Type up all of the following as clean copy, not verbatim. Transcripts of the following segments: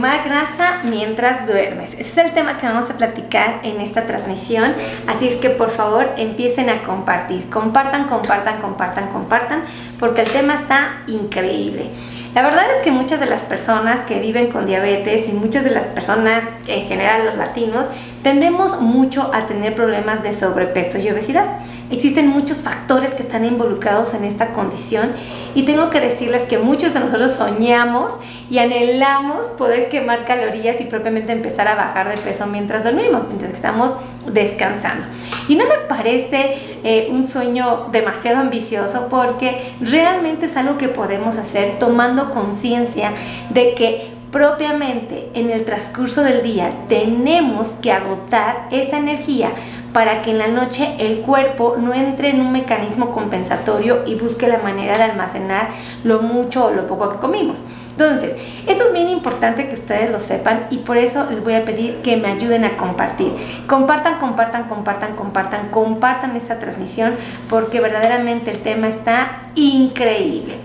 Quemar grasa mientras duermes. Ese es el tema que vamos a platicar en esta transmisión. Así es que por favor empiecen a compartir. Compartan, porque el tema está increíble. La verdad es que muchas de las personas que viven con diabetes y muchas de las personas, en general los latinos, tendemos mucho a tener problemas de sobrepeso y obesidad. Existen muchos factores que están involucrados en esta condición y tengo que decirles que muchos de nosotros soñamos y anhelamos poder quemar calorías y propiamente empezar a bajar de peso mientras dormimos, mientras estamos descansando. Y no me parece un sueño demasiado ambicioso, porque realmente es algo que podemos hacer tomando conciencia de que propiamente en el transcurso del día tenemos que agotar esa energía para que en la noche el cuerpo no entre en un mecanismo compensatorio y busque la manera de almacenar lo mucho o lo poco que comimos. Entonces, esto es bien importante que ustedes lo sepan y por eso les voy a pedir que me ayuden a compartir. Compartan esta transmisión, porque verdaderamente el tema está increíble.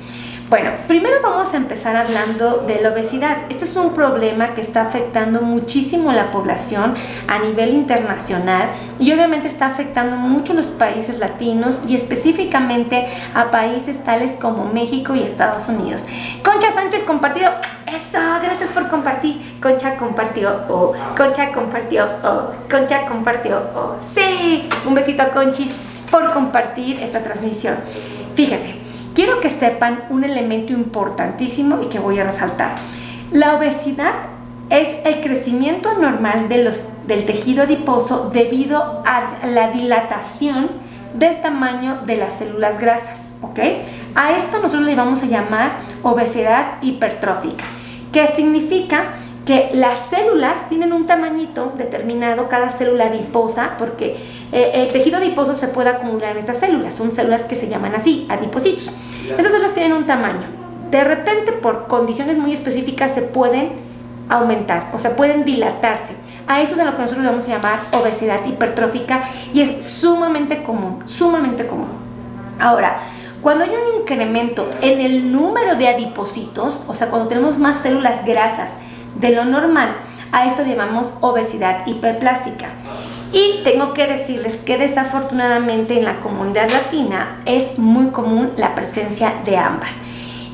Bueno, primero vamos a empezar hablando de la obesidad. Este es un problema que está afectando muchísimo a la población a nivel internacional y obviamente está afectando mucho a los países latinos y específicamente a países tales como México y Estados Unidos. Concha Sánchez compartido. Eso, gracias por compartir. Concha compartió. Oh, Concha compartió. Oh, Concha compartió. Oh, sí. Un besito a Conchis por compartir esta transmisión. Fíjense. Quiero que sepan un elemento importantísimo y que voy a resaltar. La obesidad es el crecimiento anormal del tejido adiposo debido a la dilatación del tamaño de las células grasas, ¿ok? A esto nosotros le vamos a llamar obesidad hipertrófica, que significa que las células tienen un tamañito determinado, cada célula adiposa, porque el tejido adiposo se puede acumular en estas células, son células que se llaman así, adipocitos. Estas células tienen un tamaño, de repente por condiciones muy específicas se pueden aumentar, o sea, pueden dilatarse. A eso es a lo que nosotros le vamos a llamar obesidad hipertrófica y es sumamente común. Ahora, cuando hay un incremento en el número de adipocitos, o sea, cuando tenemos más células grasas de lo normal, a esto le llamamos obesidad hiperplástica. Y tengo que decirles que desafortunadamente en la comunidad latina es muy común la presencia de ambas.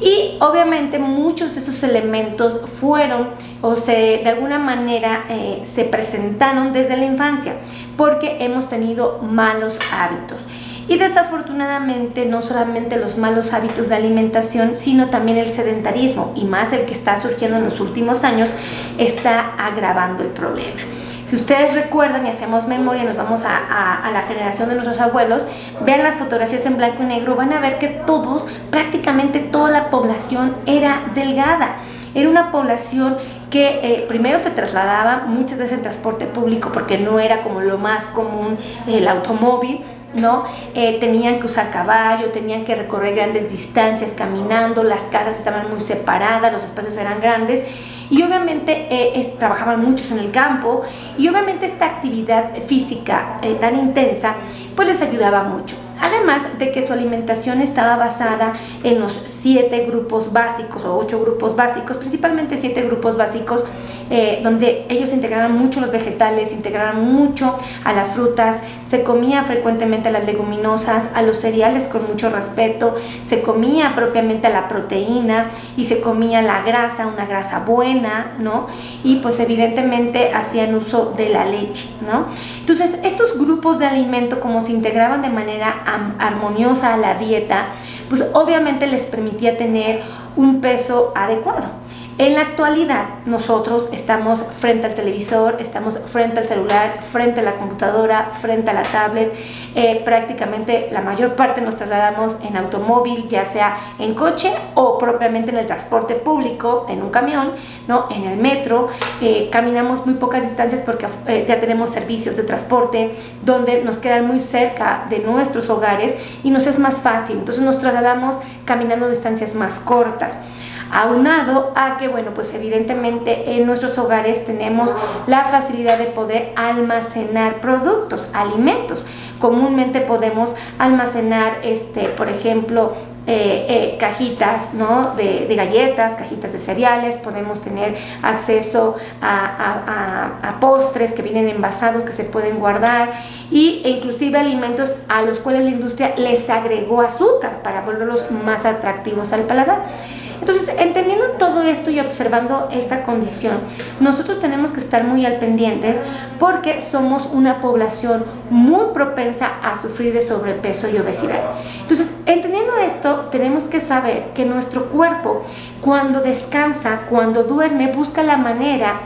Y obviamente muchos de esos elementos fueron de alguna manera se presentaron desde la infancia porque hemos tenido malos hábitos. Y desafortunadamente no solamente los malos hábitos de alimentación, sino también el sedentarismo, y más el que está surgiendo en los últimos años, está agravando el problema. Si ustedes recuerdan y hacemos memoria, nos vamos a la generación de nuestros abuelos, vean las fotografías en blanco y negro, van a ver que prácticamente toda la población era delgada. Era una población que primero se trasladaba muchas veces en transporte público porque no era como lo más común el automóvil, ¿no? Tenían que usar caballo, tenían que recorrer grandes distancias caminando, las casas estaban muy separadas, los espacios eran grandes y obviamente trabajaban muchos en el campo y obviamente esta actividad física tan intensa pues les ayudaba mucho. Además de que su alimentación estaba basada en los 7 grupos básicos o 8 grupos básicos, principalmente 7 grupos básicos, donde ellos integraban mucho los vegetales, integraban mucho a las frutas, se comía frecuentemente a las leguminosas, a los cereales con mucho respeto, se comía propiamente a la proteína y se comía la grasa, una grasa buena, ¿no? Y pues evidentemente hacían uso de la leche, ¿no? Entonces estos grupos de alimento, como se integraban de manera armoniosa a la dieta, pues obviamente les permitía tener un peso adecuado. En la actualidad nosotros estamos frente al televisor, estamos frente al celular, frente a la computadora, frente a la tablet, prácticamente la mayor parte nos trasladamos en automóvil, ya sea en coche o propiamente en el transporte público, en un camión, ¿no? En el metro, caminamos muy pocas distancias porque ya tenemos servicios de transporte donde nos quedan muy cerca de nuestros hogares y nos es más fácil, entonces nos trasladamos caminando distancias más cortas. Aunado a que, bueno, pues evidentemente en nuestros hogares tenemos la facilidad de poder almacenar productos, alimentos. Comúnmente podemos almacenar, por ejemplo, cajitas, ¿no? de galletas, cajitas de cereales, podemos tener acceso a postres que vienen envasados que se pueden guardar e inclusive alimentos a los cuales la industria les agregó azúcar para volverlos más atractivos al paladar. Entonces, entendiendo todo esto y observando esta condición, nosotros tenemos que estar muy al pendientes porque somos una población muy propensa a sufrir de sobrepeso y obesidad. Entonces, entendiendo esto, tenemos que saber que nuestro cuerpo, cuando descansa, cuando duerme, busca la manera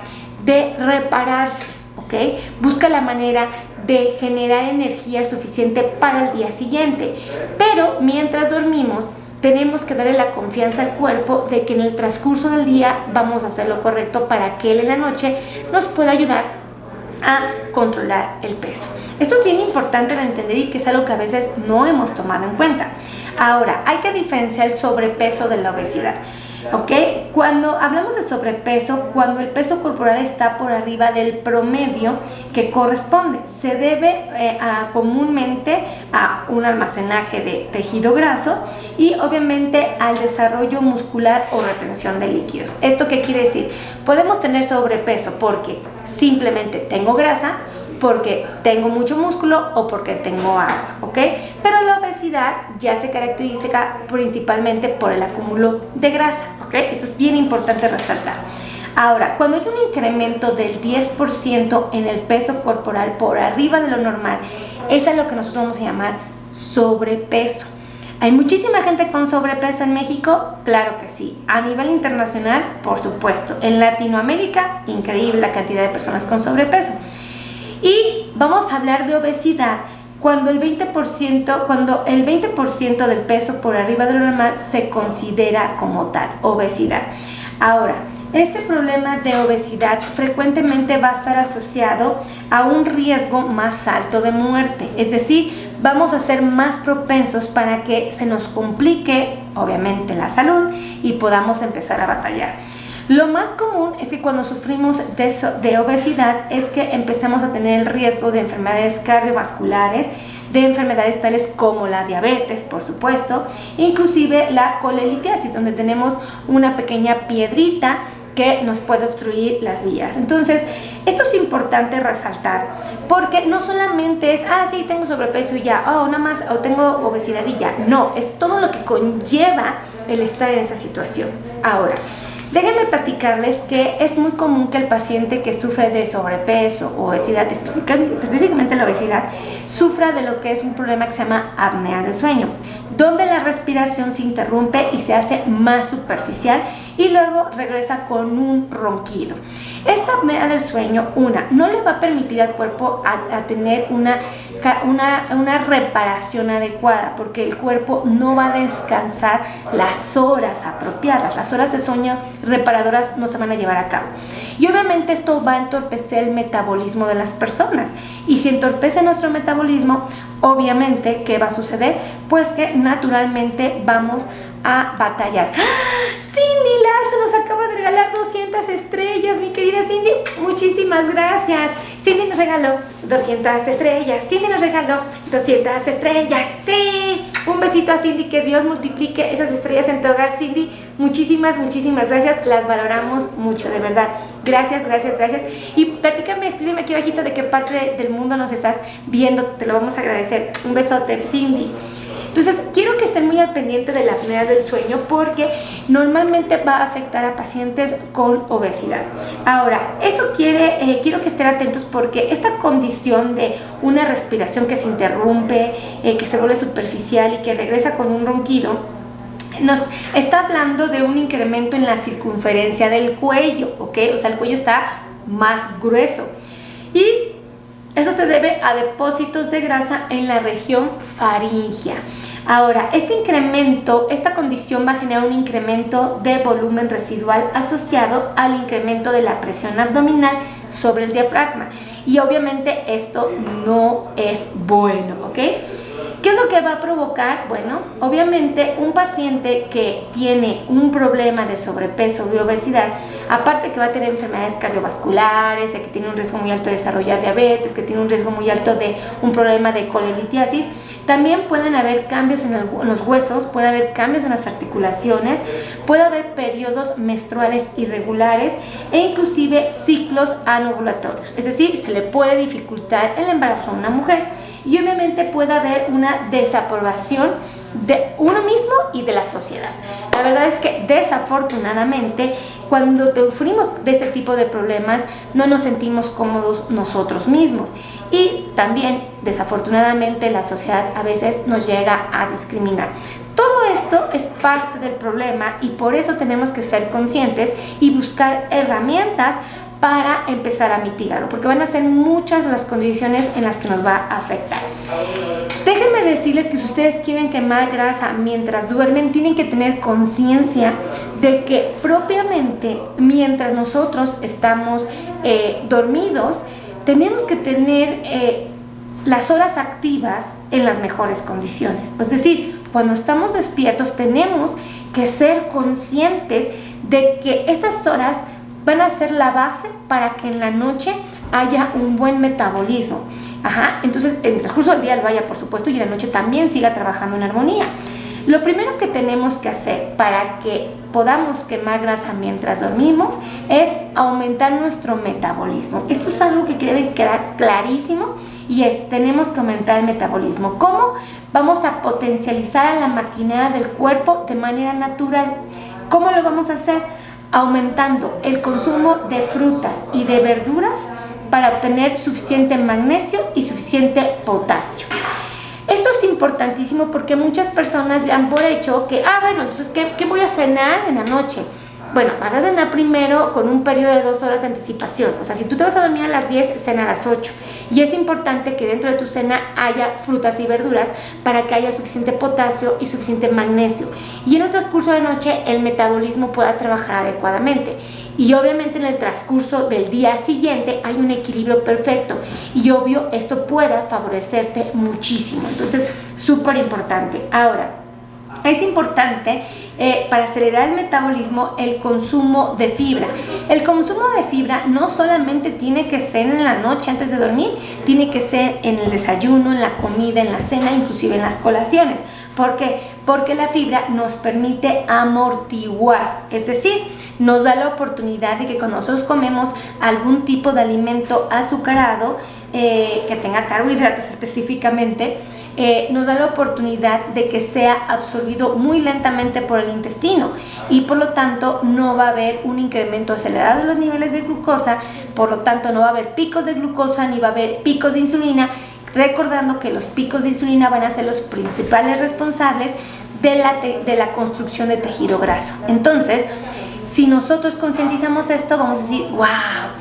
de repararse, ¿ok? Busca la manera de generar energía suficiente para el día siguiente. Pero mientras dormimos, tenemos que darle la confianza al cuerpo de que en el transcurso del día vamos a hacer lo correcto para que él en la noche nos pueda ayudar a controlar el peso. Esto es bien importante de entender y que es algo que a veces no hemos tomado en cuenta. Ahora, hay que diferenciar el sobrepeso de la obesidad. ¿Ok? Cuando hablamos de sobrepeso, cuando el peso corporal está por arriba del promedio que corresponde, se debe comúnmente a un almacenaje de tejido graso y obviamente al desarrollo muscular o retención de líquidos. ¿Esto qué quiere decir? Podemos tener sobrepeso porque simplemente tengo grasa, porque tengo mucho músculo o porque tengo agua, ¿ok? Pero la obesidad ya se caracteriza principalmente por el acúmulo de grasa, ¿ok? Esto es bien importante resaltar. Ahora, cuando hay un incremento del 10% en el peso corporal por arriba de lo normal, es a lo que nosotros vamos a llamar sobrepeso. ¿Hay muchísima gente con sobrepeso en México? Claro que sí. A nivel internacional, por supuesto. En Latinoamérica, increíble la cantidad de personas con sobrepeso. Y vamos a hablar de obesidad cuando el 20% del peso por arriba de lo normal se considera como tal, obesidad. Ahora, este problema de obesidad frecuentemente va a estar asociado a un riesgo más alto de muerte, es decir, vamos a ser más propensos para que se nos complique, obviamente, la salud y podamos empezar a batallar. Lo más común es que cuando sufrimos de obesidad es que empezamos a tener el riesgo de enfermedades cardiovasculares, de enfermedades tales como la diabetes, por supuesto, inclusive la colelitiasis, donde tenemos una pequeña piedrita que nos puede obstruir las vías. Entonces, esto es importante resaltar, porque no solamente es, sí, tengo sobrepeso y ya, nada más, o tengo obesidad y ya. No, es todo lo que conlleva el estar en esa situación. Ahora, déjenme platicarles que es muy común que el paciente que sufre de sobrepeso o obesidad, específicamente la obesidad, sufra de lo que es un problema que se llama apnea del sueño, donde la respiración se interrumpe y se hace más superficial y luego regresa con un ronquido. Esta apnea del sueño, no le va a permitir al cuerpo a tener una reparación adecuada, porque el cuerpo no va a descansar las horas apropiadas. Las horas de sueño reparadoras no se van a llevar a cabo. Y obviamente esto va a entorpecer el metabolismo de las personas. Y si entorpece nuestro metabolismo, obviamente, ¿qué va a suceder? Pues que naturalmente vamos a batallar. Cindy Lazo nos acaba de regalar 200 estrellas, mi querida Cindy. Muchísimas gracias. Cindy nos regaló 200 estrellas. Cindy nos regaló 200 estrellas. ¡Sí! Un besito a Cindy. Que Dios multiplique esas estrellas en tu hogar, Cindy. Muchísimas gracias. Las valoramos mucho, de verdad. Gracias. Y platícame, escríbeme aquí abajito de qué parte del mundo nos estás viendo. Te lo vamos a agradecer. Un besote, Cindy. Entonces, quiero que estén muy al pendiente de la apnea del sueño porque normalmente va a afectar a pacientes con obesidad. Ahora, esto quiero que estén atentos porque esta condición de una respiración que se interrumpe, que se vuelve superficial y que regresa con un ronquido, nos está hablando de un incremento en la circunferencia del cuello, ¿ok? O sea, el cuello está más grueso. Y eso se debe a depósitos de grasa en la región faríngea. Ahora, esta condición va a generar un incremento de volumen residual asociado al incremento de la presión abdominal sobre el diafragma. Y obviamente esto no es bueno, ¿ok? ¿Qué es lo que va a provocar? Bueno, obviamente un paciente que tiene un problema de sobrepeso y obesidad, aparte que va a tener enfermedades cardiovasculares, que tiene un riesgo muy alto de desarrollar diabetes, que tiene un riesgo muy alto de un problema de colelitiasis, también pueden haber cambios en los huesos, puede haber cambios en las articulaciones, puede haber periodos menstruales irregulares e inclusive ciclos anovulatorios. Es decir, se le puede dificultar el embarazo a una mujer y obviamente puede haber una desaprobación de uno mismo y de la sociedad. La verdad es que desafortunadamente cuando sufrimos de este tipo de problemas no nos sentimos cómodos nosotros mismos. Y también, desafortunadamente, la sociedad a veces nos llega a discriminar. Todo esto es parte del problema y por eso tenemos que ser conscientes y buscar herramientas para empezar a mitigarlo, porque van a ser muchas las condiciones en las que nos va a afectar. Déjenme decirles que si ustedes quieren quemar grasa mientras duermen, tienen que tener conciencia de que propiamente mientras nosotros estamos dormidos, tenemos que tener las horas activas en las mejores condiciones. Es decir, cuando estamos despiertos tenemos que ser conscientes de que estas horas van a ser la base para que en la noche haya un buen metabolismo. Entonces, en el transcurso del día lo haya, por supuesto, y en la noche también siga trabajando en armonía. Lo primero que tenemos que hacer para que podamos quemar grasa mientras dormimos es aumentar nuestro metabolismo. Esto es algo que debe quedar clarísimo y tenemos que aumentar el metabolismo. ¿Cómo? Vamos a potencializar a la maquinaria del cuerpo de manera natural. ¿Cómo lo vamos a hacer? Aumentando el consumo de frutas y de verduras para obtener suficiente magnesio y suficiente potasio. Esto es importantísimo porque muchas personas dan por hecho que, bueno, entonces, ¿qué voy a cenar en la noche? Bueno, vas a cenar primero con un periodo de 2 horas de anticipación. O sea, si tú te vas a dormir a las 10, cena a las 8. Y es importante que dentro de tu cena haya frutas y verduras para que haya suficiente potasio y suficiente magnesio. Y en el transcurso de noche el metabolismo pueda trabajar adecuadamente. Y obviamente en el transcurso del día siguiente hay un equilibrio perfecto. Y obvio, esto pueda favorecerte muchísimo. Entonces, súper importante. Ahora, es importante para acelerar el metabolismo el consumo de fibra. El consumo de fibra no solamente tiene que ser en la noche antes de dormir, tiene que ser en el desayuno, en la comida, en la cena, inclusive en las colaciones. ¿Por qué? Porque la fibra nos permite amortiguar, es decir, nos da la oportunidad de que cuando nosotros comemos algún tipo de alimento azucarado, que tenga carbohidratos específicamente, nos da la oportunidad de que sea absorbido muy lentamente por el intestino y por lo tanto no va a haber un incremento acelerado de los niveles de glucosa, por lo tanto no va a haber picos de glucosa ni va a haber picos de insulina, recordando que los picos de insulina van a ser los principales responsables de la construcción de tejido graso. Entonces, si nosotros concientizamos esto, vamos a decir, wow,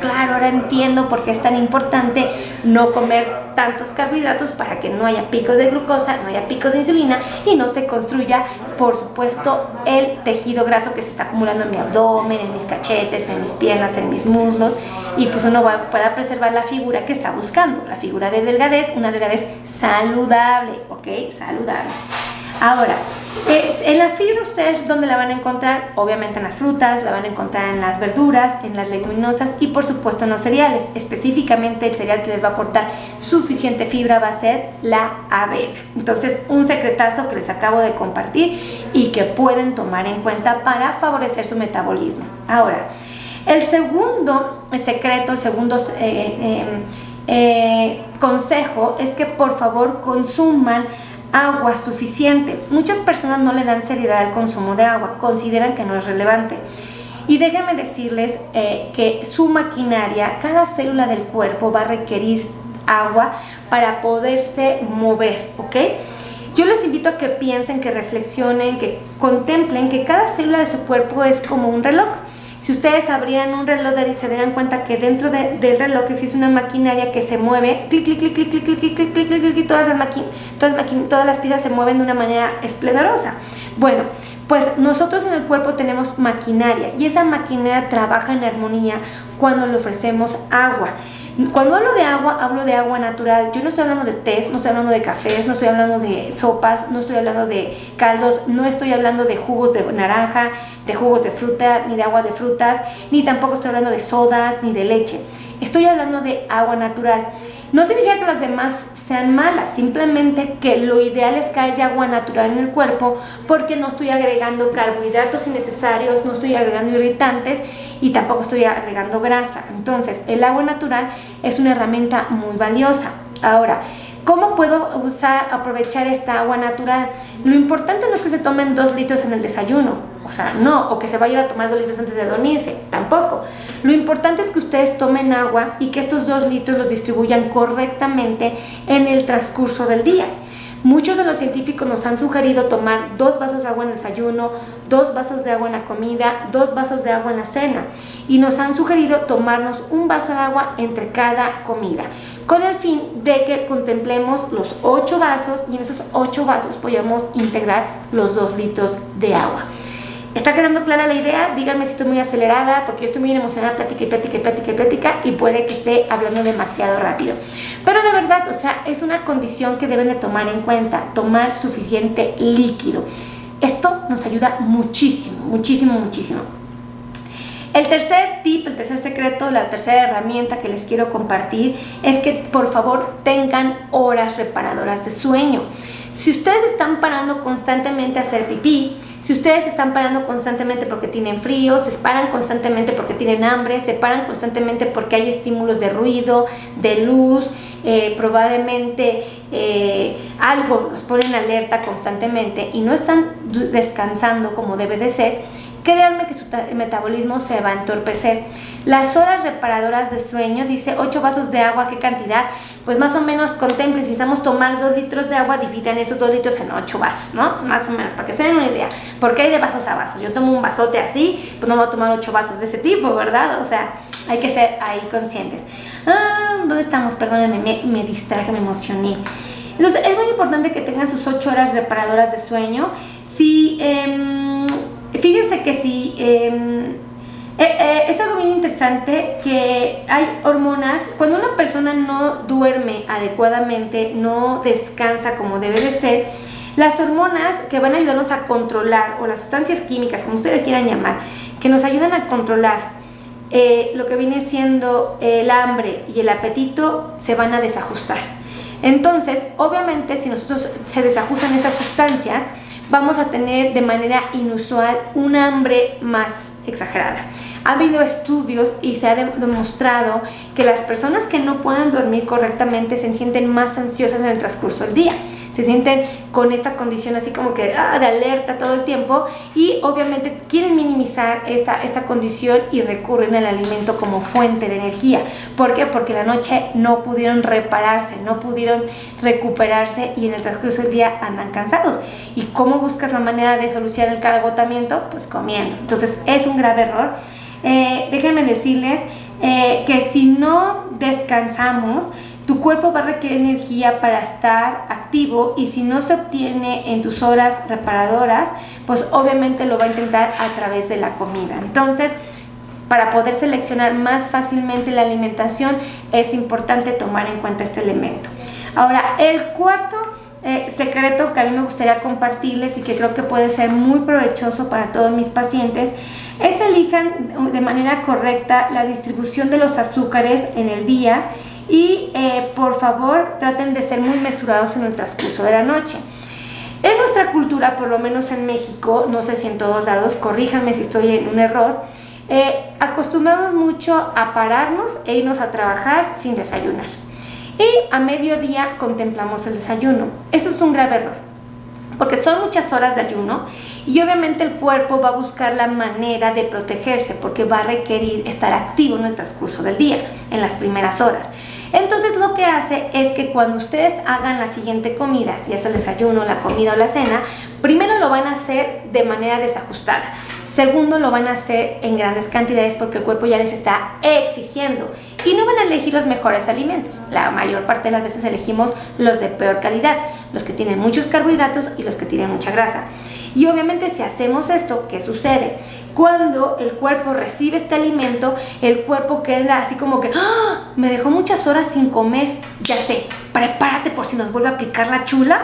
claro, ahora entiendo por qué es tan importante no comer tantos carbohidratos para que no haya picos de glucosa, no haya picos de insulina y no se construya, por supuesto, el tejido graso que se está acumulando en mi abdomen, en mis cachetes, en mis piernas, en mis muslos, y pues uno pueda preservar la figura que está buscando, la figura de delgadez, una delgadez saludable, ¿ok? Saludable. Ahora, en la fibra ustedes ¿dónde la van a encontrar? Obviamente en las frutas, la van a encontrar en las verduras, en las leguminosas y por supuesto en los cereales. Específicamente el cereal que les va a aportar suficiente fibra va a ser la avena. Entonces, un secretazo que les acabo de compartir y que pueden tomar en cuenta para favorecer su metabolismo. Ahora, el segundo secreto, el segundo consejo es que por favor consuman agua suficiente. Muchas personas no le dan seriedad al consumo de agua, consideran que no es relevante. Y déjenme decirles que su maquinaria, cada célula del cuerpo va a requerir agua para poderse mover, ¿ok? Yo les invito a que piensen, que reflexionen, que contemplen que cada célula de su cuerpo es como un reloj. Si ustedes abrieran un reloj, se darán cuenta que dentro del reloj existe una maquinaria que se mueve, clic, clic, clic, clic, clic, clic, clic, clic, clic, clic, clic, todas las piezas se mueven de una manera esplendorosa. Bueno, pues nosotros en el cuerpo tenemos maquinaria y esa maquinaria trabaja en armonía cuando le ofrecemos agua. Cuando hablo de agua natural. Yo no estoy hablando de tés, no estoy hablando de cafés, no estoy hablando de sopas, no estoy hablando de caldos, no estoy hablando de jugos de naranja, de jugos de fruta, ni de agua de frutas, ni tampoco estoy hablando de sodas, ni de leche. Estoy hablando de agua natural. No significa que las demás sean malas, simplemente que lo ideal es que haya agua natural en el cuerpo, porque no estoy agregando carbohidratos innecesarios, no estoy agregando irritantes y tampoco estoy agregando grasa. Entonces, el agua natural es una herramienta muy valiosa. Ahora, ¿cómo puedo aprovechar esta agua natural? Lo importante no es que se tomen 2 litros en el desayuno, o que se vayan a tomar 2 litros antes de dormirse, tampoco. Lo importante es que ustedes tomen agua y que estos 2 litros los distribuyan correctamente en el transcurso del día. Muchos de los científicos nos han sugerido tomar 2 vasos de agua en el desayuno, 2 vasos de agua en la comida, 2 vasos de agua en la cena, y nos han sugerido tomarnos 1 vaso de agua entre cada comida, con el fin de que contemplemos los 8 vasos y en esos 8 vasos podamos integrar los 2 litros de agua. ¿Está quedando clara la idea? Díganme si estoy muy acelerada, porque yo estoy muy emocionada, plática y puede que esté hablando demasiado rápido. Pero de verdad, es una condición que deben de tomar en cuenta, tomar suficiente líquido. Esto nos ayuda muchísimo, muchísimo, muchísimo. El tercer tip, el tercer secreto, la tercera herramienta que les quiero compartir es que por favor tengan horas reparadoras de sueño. Si ustedes están parando constantemente a hacer pipí, si ustedes están parando constantemente porque tienen frío, se paran constantemente porque tienen hambre, se paran constantemente porque hay estímulos de ruido, de luz, probablemente algo los pone en alerta constantemente y no están descansando como debe de ser, créanme que su metabolismo se va a entorpecer. Las horas reparadoras de sueño, dice 8 vasos de agua, ¿qué cantidad? Pues más o menos contemplen, si necesitamos tomar 2 litros de agua, dividan esos 2 litros en 8 vasos, ¿no? Más o menos, para que se den una idea. Porque hay de vasos a vasos. Yo tomo un vasote así, pues no voy a tomar 8 vasos de ese tipo, ¿verdad? Hay que ser ahí conscientes. ¿Dónde estamos? Perdónenme, me distraje, me emocioné. Entonces, es muy importante que tengan sus 8 horas reparadoras de sueño. Fíjense que si... es algo bien interesante que hay hormonas. Cuando una persona no duerme adecuadamente, no descansa como debe de ser, las hormonas que van a ayudarnos a controlar, o las sustancias químicas, como ustedes quieran llamar, que nos ayudan a controlar lo que viene siendo el hambre y el apetito, se van a desajustar. Entonces, obviamente, si nosotros se desajustan esas sustancias, vamos a tener de manera inusual un hambre más exagerada. Ha habido estudios y se ha demostrado que las personas que no pueden dormir correctamente se sienten más ansiosas en el transcurso del día. Se sienten con esta condición así como que de alerta todo el tiempo y obviamente quieren minimizar esta condición y recurren al alimento como fuente de energía. ¿Por qué? Porque la noche no pudieron repararse, no pudieron recuperarse y en el transcurso del día andan cansados. ¿Y cómo buscas la manera de solucionar el agotamiento? Pues comiendo. Entonces es un grave error. Déjenme decirles que si no descansamos, tu cuerpo va a requerir energía para estar activo y si no se obtiene en tus horas reparadoras, pues obviamente lo va a intentar a través de la comida. Entonces, para poder seleccionar más fácilmente la alimentación, es importante tomar en cuenta este elemento. Ahora, el cuarto secreto que a mí me gustaría compartirles y que creo que puede ser muy provechoso para todos mis pacientes es elijan de manera correcta la distribución de los azúcares en el día y por favor traten de ser muy mesurados en el transcurso de la noche. En nuestra cultura, por lo menos en México, no sé si en todos lados, corríjanme si estoy en un error, acostumbramos mucho a pararnos e irnos a trabajar sin desayunar. Y a mediodía contemplamos el desayuno. Eso es un grave error, porque son muchas horas de ayuno y obviamente el cuerpo va a buscar la manera de protegerse porque va a requerir estar activo en el transcurso del día, en las primeras horas. Entonces lo que hace es que cuando ustedes hagan la siguiente comida, ya sea el desayuno, la comida o la cena, primero lo van a hacer de manera desajustada. Segundo, lo van a hacer en grandes cantidades porque el cuerpo ya les está exigiendo y no van a elegir los mejores alimentos. La mayor parte de las veces elegimos los de peor calidad, los que tienen muchos carbohidratos y los que tienen mucha grasa. Y obviamente si hacemos esto, ¿qué sucede? Cuando el cuerpo recibe este alimento, el cuerpo queda así como que ¡ah! Me dejó muchas horas sin comer, ya sé, prepárate por si nos vuelve a aplicar la chula.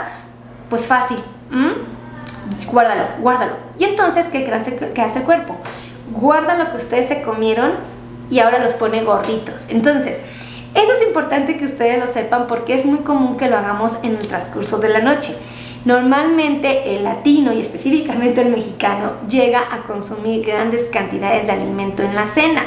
Pues fácil, guárdalo, guárdalo. Y entonces, ¿qué hace el cuerpo? Guarda lo que ustedes se comieron y ahora los pone gorditos. Entonces, eso es importante que ustedes lo sepan porque es muy común que lo hagamos en el transcurso de la noche. Normalmente el latino y específicamente el mexicano llega a consumir grandes cantidades de alimento en la cena.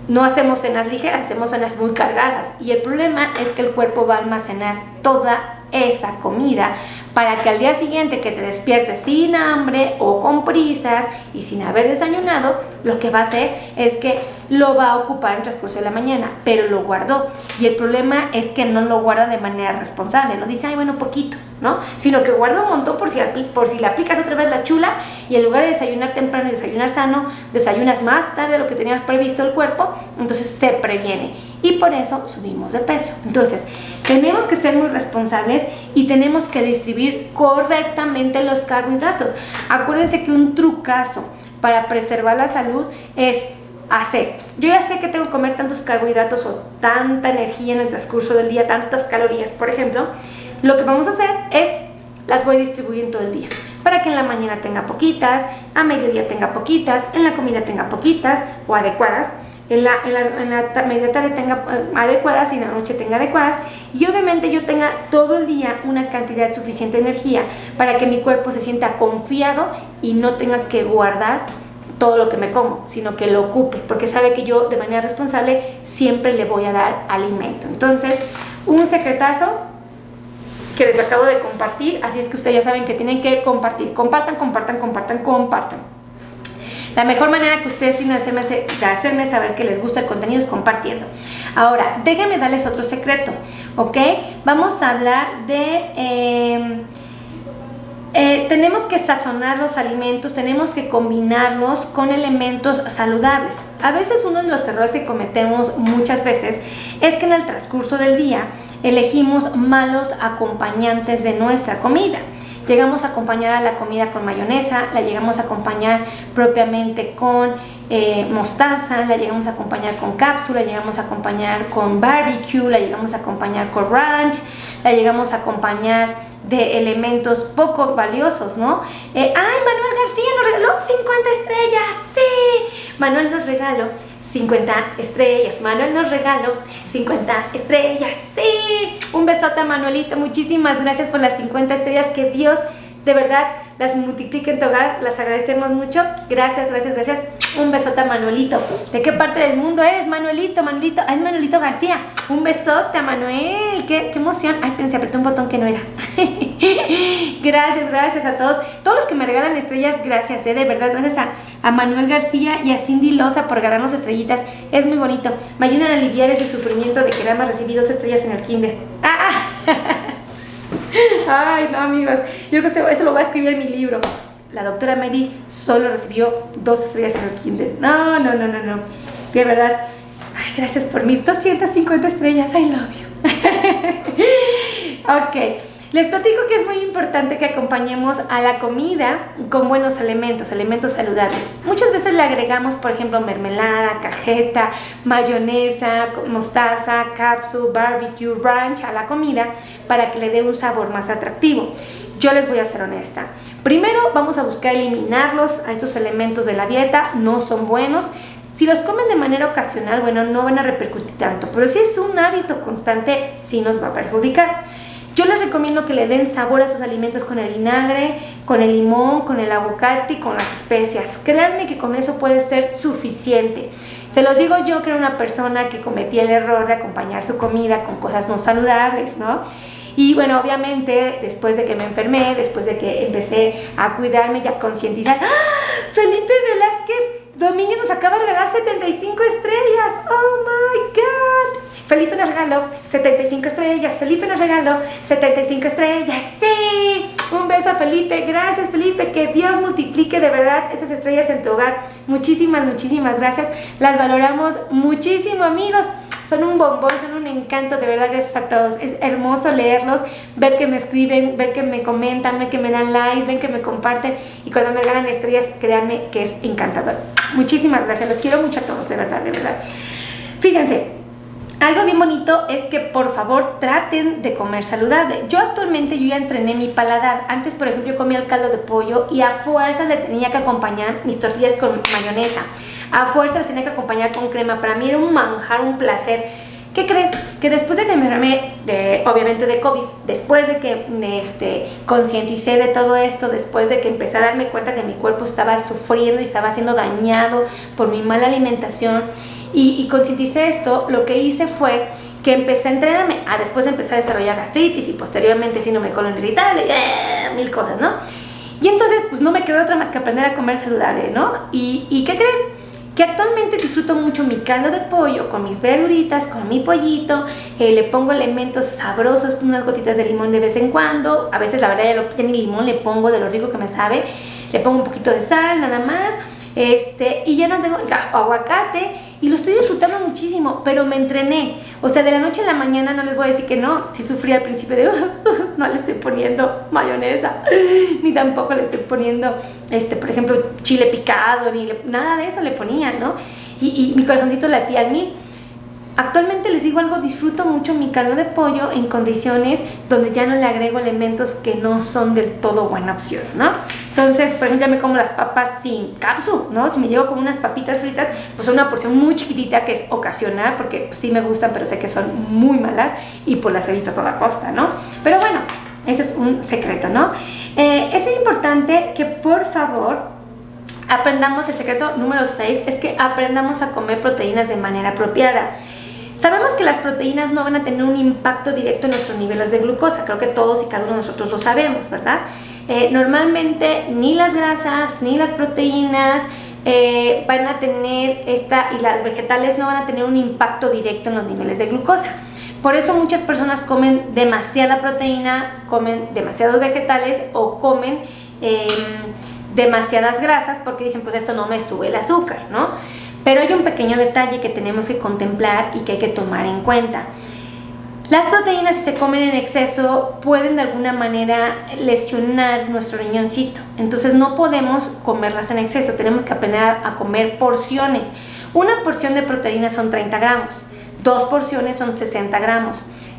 No hacemos cenas ligeras, hacemos cenas muy cargadas y el problema es que el cuerpo va a almacenar toda esa comida para que al día siguiente que te despiertes sin hambre o con prisas y sin haber desayunado, lo que va a hacer es que lo va a ocupar en el transcurso de la mañana, pero lo guardó. Y el problema es que no lo guarda de manera responsable, no dice, ay, bueno, poquito, ¿no? Sino que guarda un montón por si le aplicas otra vez la chula y en lugar de desayunar temprano y desayunar sano, desayunas más tarde de lo que tenías previsto el cuerpo, entonces se previene. Y por eso subimos de peso. Entonces, tenemos que ser muy responsables y tenemos que distribuir correctamente los carbohidratos. Acuérdense que un trucazo para preservar la salud es yo ya sé que tengo que comer tantos carbohidratos o tanta energía en el transcurso del día, tantas calorías, por ejemplo. Lo que vamos a hacer es, las voy distribuyendo todo el día, para que en la mañana tenga poquitas, a mediodía tenga poquitas, en la comida tenga poquitas o adecuadas, en la media tarde tenga adecuadas y en la noche tenga adecuadas, y obviamente yo tenga todo el día una cantidad suficiente de energía para que mi cuerpo se sienta confiado y no tenga que guardar todo lo que me como, sino que lo ocupe, porque sabe que yo de manera responsable siempre le voy a dar alimento. Entonces, un secretazo que les acabo de compartir, así es que ustedes ya saben que tienen que compartir, compartan. La mejor manera que ustedes tienen de hacerme saber que les gusta el contenido es compartiendo. Ahora, déjenme darles otro secreto, ¿ok? Vamos a hablar de... tenemos que sazonar los alimentos, tenemos que combinarlos con elementos saludables. A veces uno de los errores que cometemos muchas veces es que en el transcurso del día elegimos malos acompañantes de nuestra comida. Llegamos a acompañar a la comida con mayonesa, la llegamos a acompañar propiamente con mostaza, la llegamos a acompañar con cápsula, la llegamos a acompañar con barbecue, la llegamos a acompañar con ranch, la llegamos a acompañar de elementos poco valiosos, ¿no? ¡Ay, Manuel García nos regaló 50 estrellas! ¡Sí! Manuel nos regaló 50 estrellas. Manuel nos regaló 50 estrellas. ¡Sí! Un besote a Manuelito. Muchísimas gracias por las 50 estrellas. Que Dios de verdad las multiplique en tu hogar. Las agradecemos mucho. Gracias, gracias, gracias. Un besote a Manuelito. ¿De qué parte del mundo eres, Manuelito? Manuelito, es Manuelito García. Un besote a Manuel. ¡Qué emoción! Ay, pensé, apreté un botón que no era. Gracias, gracias a todos. Todos los que me regalan estrellas, gracias, de verdad. Gracias a Manuel García y a Cindy Loza por ganarnos estrellitas. Es muy bonito. Me ayudan a aliviar ese sufrimiento de que nada más recibí 2 estrellas en el kinder. Ay, no, amigos. Yo creo que esto lo voy a escribir en mi libro. La doctora Mary solo recibió 2 estrellas en el kinder. No. De verdad. Ay, gracias por mis 250 estrellas. I love you. Ok. Les platico que es muy importante que acompañemos a la comida con buenos alimentos saludables. Muchas veces le agregamos, por ejemplo, mermelada, cajeta, mayonesa, mostaza, cápsula, barbecue, ranch a la comida para que le dé un sabor más atractivo. Yo les voy a ser honesta. Primero vamos a buscar eliminarlos a estos elementos de la dieta, no son buenos. Si los comen de manera ocasional, bueno, no van a repercutir tanto, pero si es un hábito constante, sí nos va a perjudicar. Yo les recomiendo que le den sabor a sus alimentos con el vinagre, con el limón, con el aguacate y con las especias. Créanme que con eso puede ser suficiente. Se los digo yo, que era una persona que cometía el error de acompañar su comida con cosas no saludables, ¿no? Y bueno, obviamente, después de que me enfermé, después de que empecé a cuidarme y a concientizar, ¡ah! Felipe Velázquez Domínguez nos acaba de regalar 75 estrellas. ¡Oh, my God! Felipe nos regaló 75 estrellas. Felipe nos regaló 75 estrellas. ¡Sí! Un beso a Felipe. Gracias, Felipe. Que Dios multiplique de verdad estas estrellas en tu hogar. Muchísimas, muchísimas gracias. Las valoramos muchísimo, amigos. Son un bombón, son un encanta, de verdad, gracias a todos. Es hermoso leerlos, ver que me escriben, ver que me comentan, ver que me dan like, ver que me comparten y cuando me regalan estrellas, créanme que es encantador. Muchísimas gracias, los quiero mucho a todos, de verdad, de verdad. Fíjense, algo bien bonito es que por favor traten de comer saludable. Yo actualmente ya entrené mi paladar. Antes, por ejemplo, yo comía el caldo de pollo y a fuerzas le tenía que acompañar mis tortillas con mayonesa. A fuerzas les tenía que acompañar con crema. Para mí era un manjar, un placer. ¿Qué creen? Que después de que me enfermé, obviamente de COVID, después de que concienticé de todo esto, después de que empecé a darme cuenta que mi cuerpo estaba sufriendo y estaba siendo dañado por mi mala alimentación, y concienticé esto, lo que hice fue que empecé a entrenarme, después empecé a desarrollar gastritis y posteriormente síndrome colon irritable, mil cosas, ¿no? Y entonces pues no me quedó otra más que aprender a comer saludable, ¿no? ¿Y qué creen? Que actualmente disfruto mucho mi caldo de pollo con mis verduritas, con mi pollito, le pongo elementos sabrosos, unas gotitas de limón de vez en cuando, a veces la verdad ya ni limón le pongo de lo rico que me sabe, le pongo un poquito de sal nada más, y ya no tengo aguacate y lo estoy disfrutando muchísimo, pero me entrené, o sea, de la noche a la mañana no les voy a decir que no, sí sufrí al principio de no le estoy poniendo mayonesa, ni tampoco le estoy poniendo, por ejemplo, chile picado, nada de eso le ponía, ¿no? Y mi corazoncito latía al mil. Actualmente les digo algo, disfruto mucho mi caldo de pollo en condiciones donde ya no le agrego elementos que no son del todo buena opción, ¿no? Entonces, por ejemplo, ya me como las papas sin cápsula, ¿no? Si me llevo con unas papitas fritas, pues una porción muy chiquitita que es ocasional, porque pues, sí me gustan, pero sé que son muy malas y pues las evito a toda costa, ¿no? Pero bueno, ese es un secreto, ¿no? Es importante que por favor aprendamos, el secreto número 6 es que aprendamos a comer proteínas de manera apropiada. Sabemos que las proteínas no van a tener un impacto directo en nuestros niveles de glucosa, creo que todos y cada uno de nosotros lo sabemos, ¿verdad? Normalmente ni las grasas ni las proteínas van a tener y las vegetales no van a tener un impacto directo en los niveles de glucosa. Por eso muchas personas comen demasiada proteína, comen demasiados vegetales o comen demasiadas grasas porque dicen, pues esto no me sube el azúcar, ¿no? Pero hay un pequeño detalle que tenemos que contemplar y que hay que tomar en cuenta. Las proteínas, si se comen en exceso, pueden de alguna manera lesionar nuestro riñoncito. Entonces no podemos comerlas en exceso, tenemos que aprender a comer porciones. Una porción de proteínas son 30 gramos, 2 porciones son 60 gramos,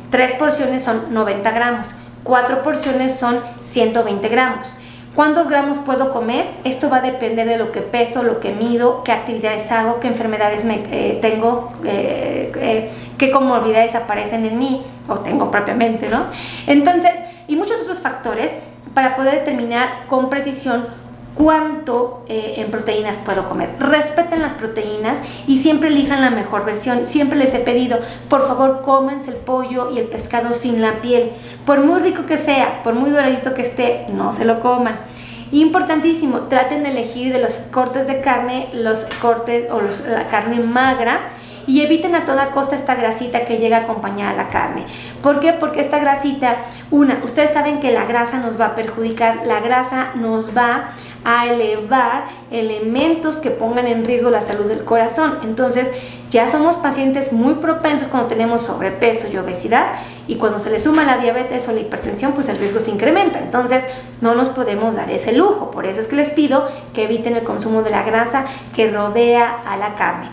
3 porciones son 90 gramos, 4 porciones son 120 gramos. ¿Cuántos gramos puedo comer? Esto va a depender de lo que peso, lo que mido, qué actividades hago, qué enfermedades tengo, qué comorbilidades aparecen en mí o tengo propiamente, ¿no? Entonces, y muchos otros factores para poder determinar con precisión cuánto en proteínas puedo comer. Respeten las proteínas y siempre elijan la mejor versión. Siempre les he pedido, por favor, cómense el pollo y el pescado sin la piel. Por muy rico que sea, por muy doradito que esté, no se lo coman. Importantísimo, traten de elegir de los cortes de carne, los cortes o la carne magra, y eviten a toda costa esta grasita que llega acompañada a la carne. ¿Por qué? Porque esta grasita, ustedes saben que la grasa nos va a perjudicar, la grasa nos va a elevar elementos que pongan en riesgo la salud del corazón. Entonces ya somos pacientes muy propensos cuando tenemos sobrepeso y obesidad, y cuando se le suma la diabetes o la hipertensión, pues el riesgo se incrementa. Entonces no nos podemos dar ese lujo. Por eso es que les pido que eviten el consumo de la grasa que rodea a la carne.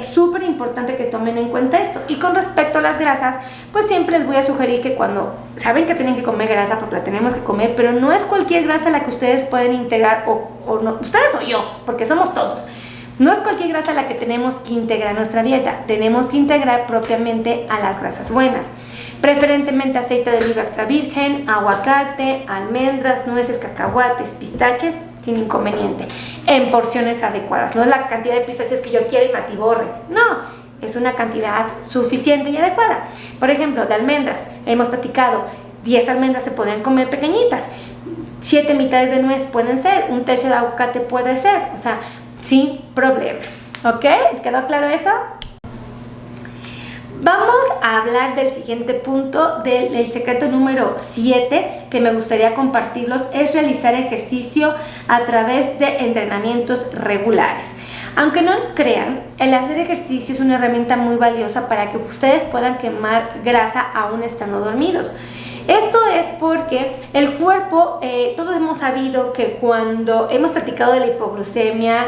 Súper importante que tomen en cuenta esto. Y con respecto a las grasas, pues siempre les voy a sugerir que cuando saben que tienen que comer grasa, porque la tenemos que comer, pero no es cualquier grasa la que ustedes pueden integrar, o no, ustedes o yo, porque somos todos. No es cualquier grasa la que tenemos que integrar en nuestra dieta, tenemos que integrar propiamente a las grasas buenas. Preferentemente aceite de oliva extra virgen, aguacate, almendras, nueces, cacahuates, pistaches, sin inconveniente, en porciones adecuadas. No es la cantidad de pistaches que yo quiero y me atiborre, no, es una cantidad suficiente y adecuada. Por ejemplo, de almendras, hemos platicado, 10 almendras se pueden comer pequeñitas, 7 mitades de nuez pueden ser, un tercio de aguacate puede ser, o sea, sin problema. ¿Ok? ¿Quedó claro eso? Vamos a hablar del siguiente punto, del secreto número 7 que me gustaría compartirlos, es realizar ejercicio a través de entrenamientos regulares. Aunque no lo crean, el hacer ejercicio es una herramienta muy valiosa para que ustedes puedan quemar grasa aún estando dormidos. Esto es porque el cuerpo, todos hemos sabido que cuando hemos platicado de la hipoglucemia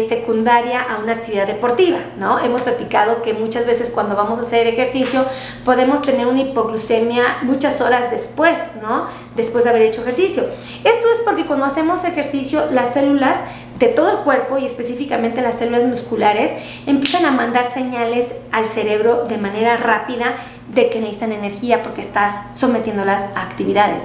secundaria a una actividad deportiva, ¿no? Hemos platicado que muchas veces cuando vamos a hacer ejercicio podemos tener una hipoglucemia muchas horas después, ¿no? Después de haber hecho ejercicio. Esto es porque cuando hacemos ejercicio, las células de todo el cuerpo y específicamente las células musculares empiezan a mandar señales al cerebro de manera rápida de que necesitan energía porque estás sometiéndolas a actividades.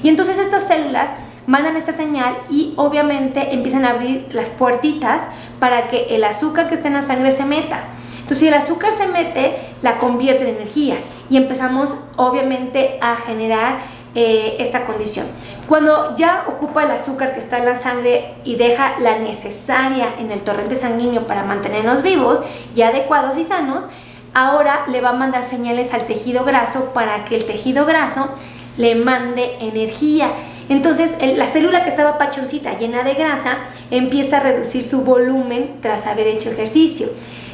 Y entonces estas células mandan esta señal y obviamente empiezan a abrir las puertitas para que el azúcar que está en la sangre se meta. Entonces si el azúcar se mete, la convierte en energía y empezamos obviamente a generar esta condición. Cuando ya ocupa el azúcar que está en la sangre y deja la necesaria en el torrente sanguíneo para mantenernos vivos y adecuados y sanos, ahora le va a mandar señales al tejido graso para que el tejido graso le mande energía. Entonces la célula que estaba pachoncita, llena de grasa, empieza a reducir su volumen tras haber hecho ejercicio.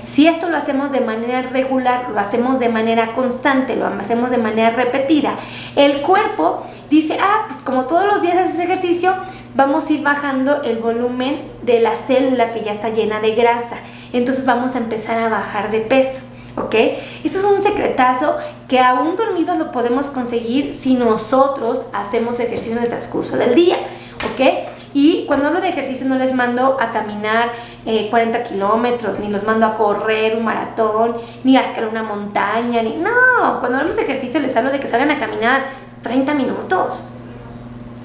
Si esto lo hacemos de manera regular, lo hacemos de manera constante, lo hacemos de manera repetida, el cuerpo dice, pues como todos los días haces ejercicio, vamos a ir bajando el volumen de la célula que ya está llena de grasa. Entonces vamos a empezar a bajar de peso, ¿ok? Eso es un secretazo que aún dormidos lo podemos conseguir si nosotros hacemos ejercicio en el transcurso del día, ¿ok? Y cuando hablo de ejercicio no les mando a caminar 40 kilómetros, ni los mando a correr un maratón, ni a escalar una montaña, no, cuando hablamos de ejercicio les hablo de que salgan a caminar 30 minutos,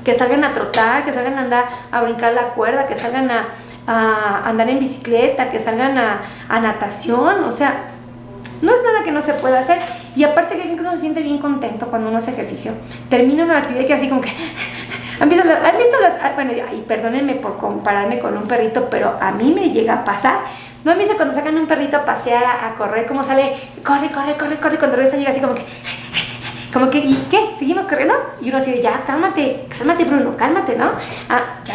que salgan a trotar, que salgan a andar a brincar la cuerda, que salgan a andar en bicicleta, que salgan a natación, o sea, no es nada que no se pueda hacer. Y aparte que uno se siente bien contento cuando uno hace ejercicio, termina una actividad que así como que... ¿Han visto las? Bueno, ay, perdónenme por compararme con un perrito, pero a mí me llega a pasar. ¿No han visto cuando sacan un perrito a pasear, a correr, cómo sale? Corre, cuando regresa llega así como que, ¿y qué? ¿Seguimos corriendo? Y uno así de, ya, cálmate Bruno, cálmate, ¿no?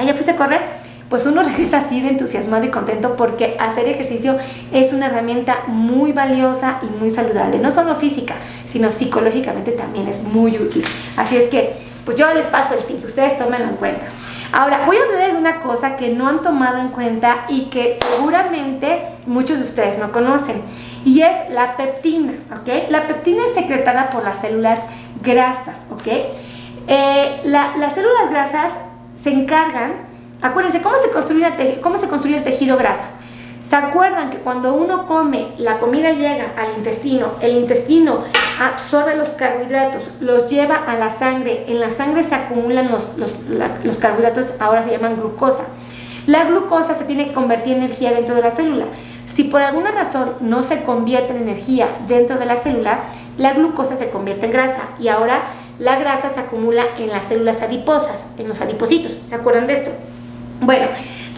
Ya fuiste a correr. Pues uno regresa así de entusiasmado y contento porque hacer ejercicio es una herramienta muy valiosa y muy saludable, no solo física, sino psicológicamente también es muy útil. Así es que, pues yo les paso el tip, ustedes tómenlo en cuenta. Ahora, voy a hablarles de una cosa que no han tomado en cuenta y que seguramente muchos de ustedes no conocen, y es la peptina, ¿ok? La peptina es secretada por las células grasas, ¿ok? Las células grasas se encargan, acuérdense, ¿cómo se construye el tejido graso? ¿Se acuerdan que cuando uno come, la comida llega al intestino, el intestino absorbe los carbohidratos, los lleva a la sangre, en la sangre se acumulan los carbohidratos, ahora se llaman glucosa. La glucosa se tiene que convertir en energía dentro de la célula. Si por alguna razón no se convierte en energía dentro de la célula, la glucosa se convierte en grasa y ahora la grasa se acumula en las células adiposas, en los adipocitos. ¿Se acuerdan de esto? Bueno,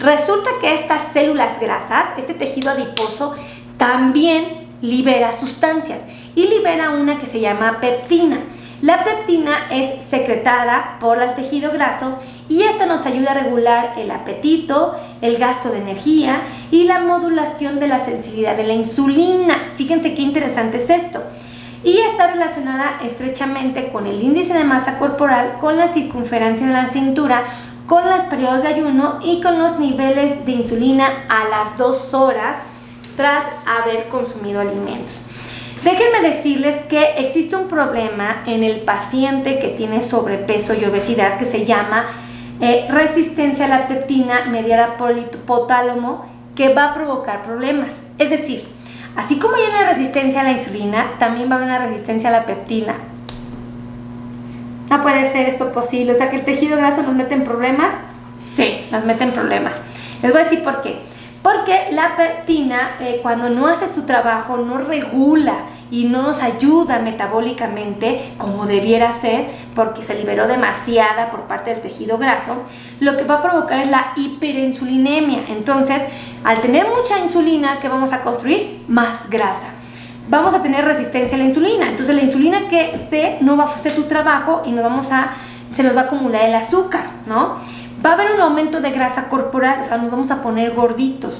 resulta que estas células grasas, este tejido adiposo, también libera sustancias y libera una que se llama peptina. La peptina es secretada por el tejido graso y esta nos ayuda a regular el apetito, el gasto de energía y la modulación de la sensibilidad de la insulina. Fíjense qué interesante es esto. Y está relacionada estrechamente con el índice de masa corporal, con la circunferencia en la cintura, con los periodos de ayuno y con los niveles de insulina a las 2 horas tras haber consumido alimentos. Déjenme decirles que existe un problema en el paciente que tiene sobrepeso y obesidad que se llama resistencia a la peptina mediada por el hipotálamo, que va a provocar problemas. Es decir, así como hay una resistencia a la insulina, también va a haber una resistencia a la peptina. ¿No puede ser esto posible? O sea, que el tejido graso nos mete en problemas. Sí, nos mete en problemas. Les voy a decir por qué. Porque la peptina, cuando no hace su trabajo, no regula y no nos ayuda metabólicamente como debiera ser, porque se liberó demasiada por parte del tejido graso, lo que va a provocar es la hiperinsulinemia. Entonces, al tener mucha insulina, ¿qué vamos a construir? Más grasa. Vamos a tener resistencia a la insulina. Entonces la insulina que esté no va a hacer su trabajo y se nos va a acumular el azúcar, ¿no? Va a haber un aumento de grasa corporal, o sea, nos vamos a poner gorditos.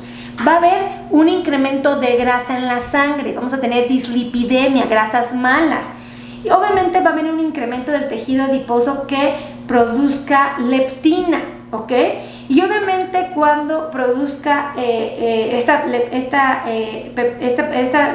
Va a haber un incremento de grasa en la sangre, vamos a tener dislipidemia, grasas malas. Y obviamente va a haber un incremento del tejido adiposo que produzca leptina, ¿ok? Y obviamente cuando produzca esta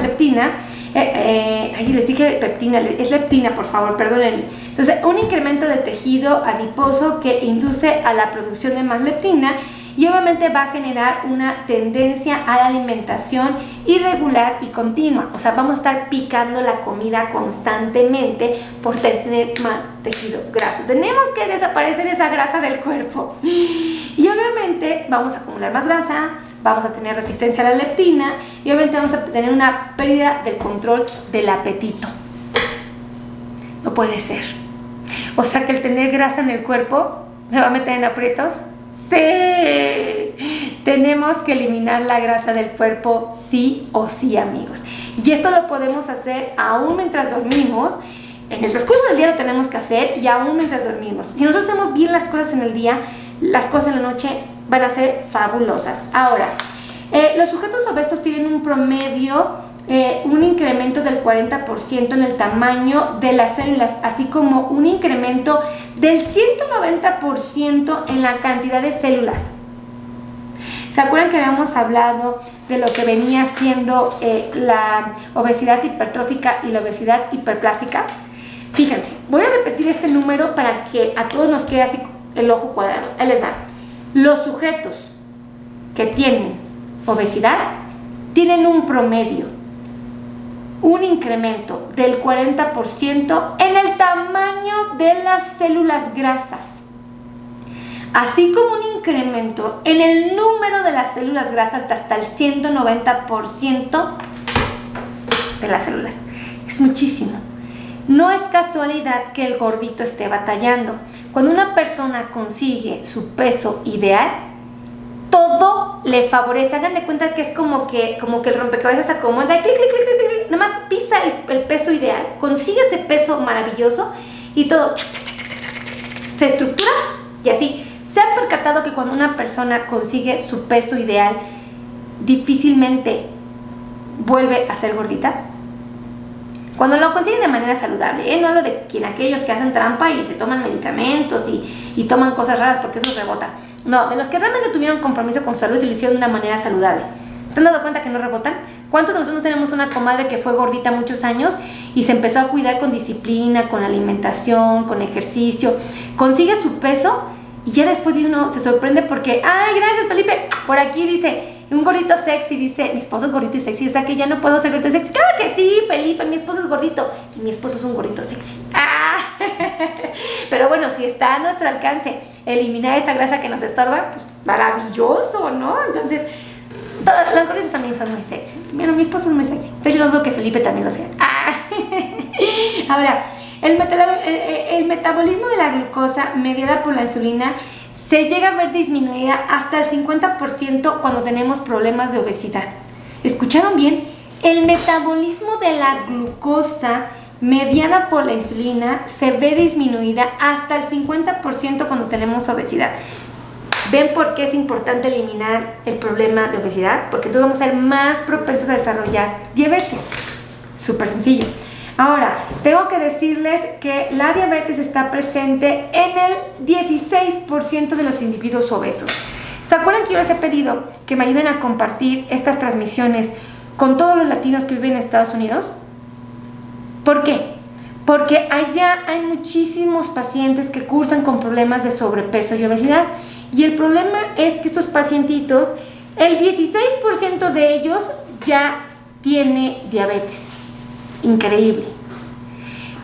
leptina, ahí les dije peptina, es leptina, por favor, perdónenme. Entonces, un incremento de tejido adiposo que induce a la producción de más leptina y obviamente va a generar una tendencia a la alimentación irregular y continua. O sea, vamos a estar picando la comida constantemente por tener más tejido graso. Tenemos que desaparecer esa grasa del cuerpo. Y obviamente vamos a acumular más grasa, vamos a tener resistencia a la leptina y obviamente vamos a tener una pérdida del control del apetito. No puede ser. O sea que el tener grasa en el cuerpo me va a meter en aprietos. ¡Sí! Tenemos que eliminar la grasa del cuerpo sí o sí, amigos. Y esto lo podemos hacer aún mientras dormimos. En el transcurso del día lo tenemos que hacer y aún mientras dormimos. Si nosotros hacemos bien las cosas en el día, las cosas en la noche van a ser fabulosas. Ahora, los sujetos obesos tienen un promedio, un incremento del 40% en el tamaño de las células, así como un incremento del 190% en la cantidad de células. ¿Se acuerdan que habíamos hablado de lo que venía siendo la obesidad hipertrófica y la obesidad hiperplástica? Fíjense, voy a repetir este número para que a todos nos quede así el ojo cuadrado. Ahí les va. Los sujetos que tienen obesidad tienen un promedio, un incremento del 40% en el tamaño de las células grasas, así como un incremento en el número de las células grasas de hasta el 190% de las células. Es muchísimo. No es casualidad que el gordito esté batallando. Cuando una persona consigue su peso ideal, todo le favorece. Hagan de cuenta que es como que el rompecabezas se acomoda, clic, clic, clic, clic, clic, nomás pisa el peso ideal, consigue ese peso maravilloso y todo se estructura y así. ¿Se han percatado que cuando una persona consigue su peso ideal, difícilmente vuelve a ser gordita? Cuando lo consiguen de manera saludable, no hablo de aquellos que hacen trampa y se toman medicamentos y toman cosas raras porque eso rebota. No, de los que realmente tuvieron compromiso con su salud y lo hicieron de una manera saludable. ¿Se han dado cuenta que no rebotan? ¿Cuántos de nosotros tenemos una comadre que fue gordita muchos años y se empezó a cuidar con disciplina, con alimentación, con ejercicio? Consigue su peso y ya después uno se sorprende porque, ¡ay, gracias, Felipe! Por aquí dice, un gordito sexy, dice, mi esposo es gordito y sexy, o sea que ya no puedo ser gordito y sexy. ¡Claro que sí, Felipe! Mi esposo es gordito y mi esposo es un gordito sexy. ¡Ah! Pero bueno, si está a nuestro alcance eliminar esa grasa que nos estorba, pues maravilloso, ¿no? Entonces, las gorditas también son muy sexy. Bueno, mi esposo es muy sexy. Entonces yo no dudo que Felipe también lo sea. ¡Ah! Ahora, el metabolismo de la glucosa mediada por la insulina se llega a ver disminuida hasta el 50% cuando tenemos problemas de obesidad. ¿Escucharon bien? El metabolismo de la glucosa mediada por la insulina se ve disminuida hasta el 50% cuando tenemos obesidad. ¿Ven por qué es importante eliminar el problema de obesidad? Porque entonces vamos a ser más propensos a desarrollar diabetes. Súper sencillo. Ahora, tengo que decirles que la diabetes está presente en el 16% de los individuos obesos. ¿Se acuerdan que yo les he pedido que me ayuden a compartir estas transmisiones con todos los latinos que viven en Estados Unidos? ¿Por qué? Porque allá hay muchísimos pacientes que cursan con problemas de sobrepeso y obesidad. Y el problema es que estos pacientitos, el 16% de ellos ya tiene diabetes. Increíble.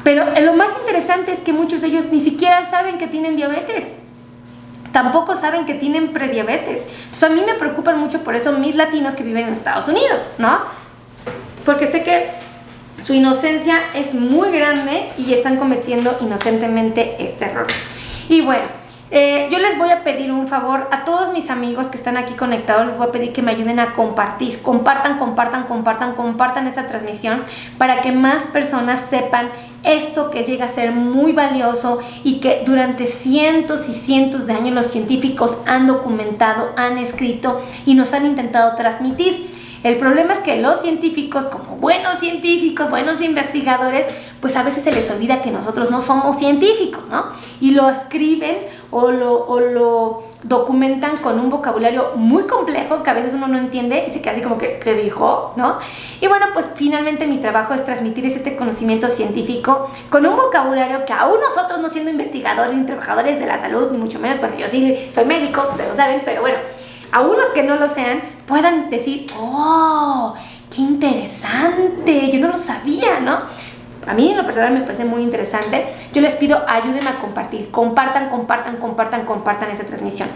Pero lo más interesante es que muchos de ellos ni siquiera saben que tienen diabetes. Tampoco saben que tienen prediabetes. Entonces a mí me preocupan mucho por eso mis latinos que viven en Estados Unidos, ¿no? Porque sé que su inocencia es muy grande y están cometiendo inocentemente este error. Y bueno, yo les voy a pedir un favor a todos mis amigos que están aquí conectados, les voy a pedir que me ayuden a compartir, compartan esta transmisión para que más personas sepan esto que llega a ser muy valioso y que durante cientos y cientos de años los científicos han documentado, han escrito y nos han intentado transmitir. El problema es que los científicos, como buenos científicos, buenos investigadores, pues a veces se les olvida que nosotros no somos científicos, ¿no? Y lo escriben o lo documentan con un vocabulario muy complejo que a veces uno no entiende y se queda así como que ¿qué dijo? ¿No? Y bueno, pues finalmente mi trabajo es transmitir este conocimiento científico con un vocabulario que aún nosotros, no siendo investigadores ni trabajadores de la salud, ni mucho menos, bueno, yo sí soy médico, ustedes lo saben, pero bueno, aún los que no lo sean puedan decir, ¡oh, qué interesante! Yo no lo sabía, ¿no? A mí en lo personal me parece muy interesante. Yo les pido, ayúdenme a compartir. Compartan esa transmisión.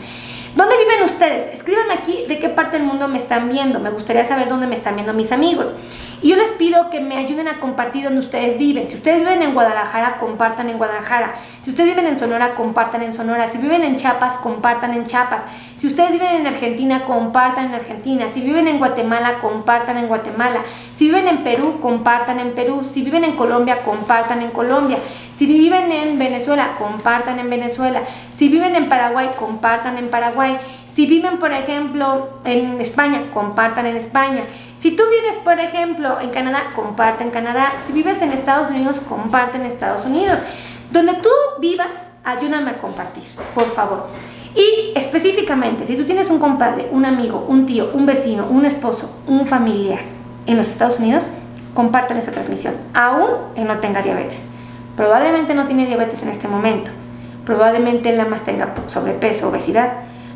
¿Dónde viven ustedes? Escríbanme aquí de qué parte del mundo me están viendo. Me gustaría saber dónde me están viendo mis amigos. Y yo les pido que me ayuden a compartir donde ustedes viven. Si ustedes viven en Guadalajara, compartan en Guadalajara. Si ustedes viven en Sonora, compartan en Sonora. Si viven en Chiapas, compartan en Chiapas. Si ustedes viven en Argentina, compartan en Argentina. Si viven en Guatemala, compartan en Guatemala. Si viven en Perú, compartan en Perú. Si viven en Colombia, compartan en Colombia. Si viven en Venezuela, compartan en Venezuela. Si viven en Paraguay, compartan en Paraguay. Si viven, por ejemplo, en España, compartan en España. Si tú vives, por ejemplo, en Canadá, comparte en Canadá. Si vives en Estados Unidos, comparte en Estados Unidos. Donde tú vivas, ayúdame a compartir, por favor. Y específicamente, si tú tienes un compadre, un amigo, un tío, un vecino, un esposo, un familiar en los Estados Unidos, compártale esta transmisión, aún él no tenga diabetes. Probablemente no tiene diabetes en este momento. Probablemente él nada más tenga sobrepeso, obesidad.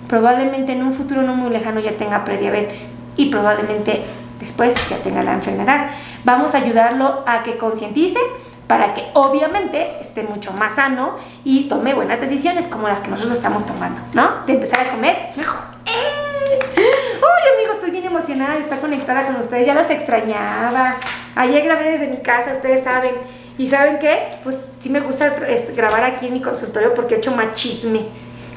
Probablemente en un futuro no muy lejano ya tenga prediabetes. Y probablemente después ya tenga la enfermedad. Vamos a ayudarlo a que concientice para que obviamente esté mucho más sano y tome buenas decisiones como las que nosotros estamos tomando, ¿no? De empezar a comer mejor. ¡Uy, amigos! Estoy bien emocionada de estar conectada con ustedes. Ya los extrañaba. Ayer grabé desde mi casa, ustedes saben. ¿Y saben qué? Pues sí me gusta grabar aquí en mi consultorio porque he hecho más chisme.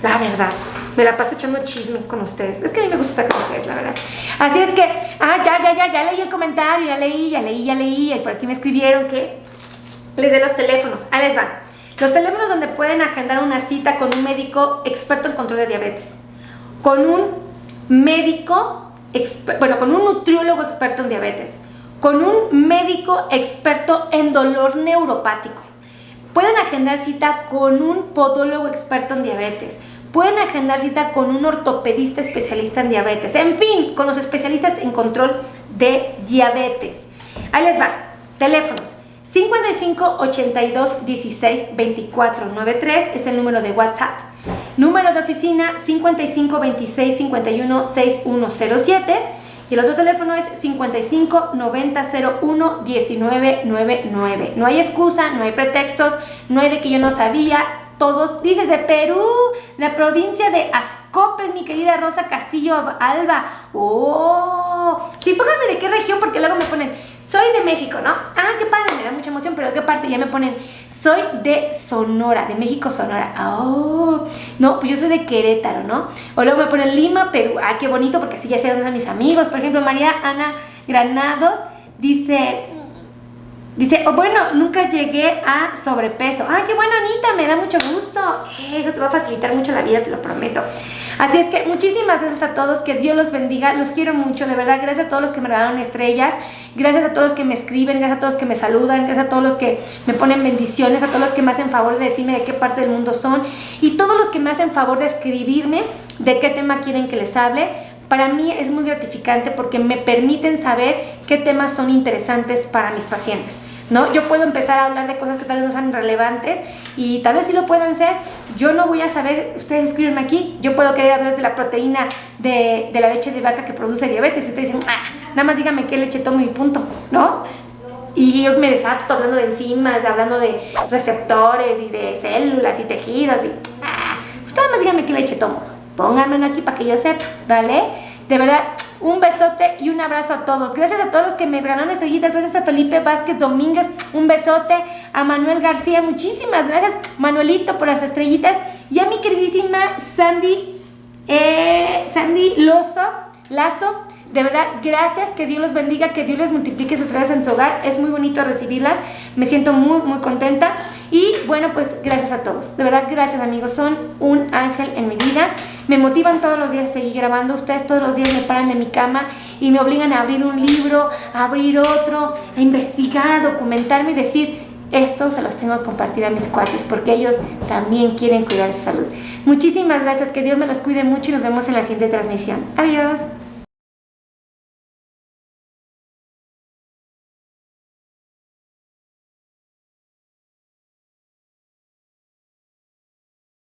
La verdad, me la paso echando chisme con ustedes. Es que a mí me gusta estar con ustedes, la verdad. Así es que, ya leí el comentario, ya leí. Y por aquí me escribieron que les dé los teléfonos. Ahí les van. Los teléfonos donde pueden agendar una cita con un médico experto en control de diabetes. Con un médico, con un nutriólogo experto en diabetes. Con un médico experto en dolor neuropático. Pueden agendar cita con un podólogo experto en diabetes. Pueden agendar cita con un ortopedista especialista en diabetes. En fin, con los especialistas en control de diabetes. Ahí les va. Teléfonos. 55 82 16 24 93 es el número de WhatsApp. Número de oficina 55 26 51 6107. Y el otro teléfono es 55 90 01 19 99. No hay excusa, no hay pretextos, no hay de que yo no sabía. Todos, dices de Perú, la provincia de Azcopes, mi querida Rosa Castillo Alba. ¡Oh! Sí, pónganme de qué región, porque luego me ponen, soy de México, ¿no? Ah, qué padre, me da mucha emoción, pero ¿de qué parte? Ya me ponen, soy de Sonora, de México, Sonora. ¡Oh! No, pues yo soy de Querétaro, ¿no? O luego me ponen Lima, Perú. Ah, qué bonito, porque así ya sé dónde son mis amigos. Por ejemplo, María Ana Granados dice, bueno, nunca llegué a sobrepeso. ¡Ay, qué bueno, Anita! Me da mucho gusto. Eso te va a facilitar mucho la vida, te lo prometo. Así es que muchísimas gracias a todos, que Dios los bendiga, los quiero mucho, de verdad. Gracias a todos los que me regalaron estrellas, gracias a todos los que me escriben, gracias a todos los que me saludan, gracias a todos los que me ponen bendiciones, a todos los que me hacen favor de decirme de qué parte del mundo son y todos los que me hacen favor de escribirme de qué tema quieren que les hable. Para mí es muy gratificante porque me permiten saber qué temas son interesantes para mis pacientes, ¿no? Yo puedo empezar a hablar de cosas que tal vez no sean relevantes y tal vez sí lo puedan ser. Yo no voy a saber, ustedes escríbenme aquí, yo puedo querer hablar de la proteína de la leche de vaca que produce diabetes y ustedes dicen, nada más díganme qué leche tomo y punto, ¿no? Y yo me desato hablando de enzimas, hablando de receptores y de células y tejidos y ustedes nada más díganme qué leche tomo, pónganmelo aquí para que yo sepa, ¿vale? De verdad, un besote y un abrazo a todos. Gracias a todos los que me regalaron estrellitas. Gracias a Felipe Vázquez Domínguez, un besote. A Manuel García, muchísimas gracias, Manuelito, por las estrellitas. Y a mi queridísima Sandy Lazo, De verdad, gracias, que Dios los bendiga, que Dios les multiplique esas gracias en su hogar. Es muy bonito recibirlas, me siento muy, muy contenta. Y bueno, pues gracias a todos. De verdad, gracias amigos, son un ángel en mi vida. Me motivan todos los días a seguir grabando. Ustedes todos los días me paran de mi cama y me obligan a abrir un libro, a abrir otro, a investigar, a documentarme y decir, esto se los tengo que compartir a mis cuates porque ellos también quieren cuidar su salud. Muchísimas gracias, que Dios me los cuide mucho y nos vemos en la siguiente transmisión. Adiós.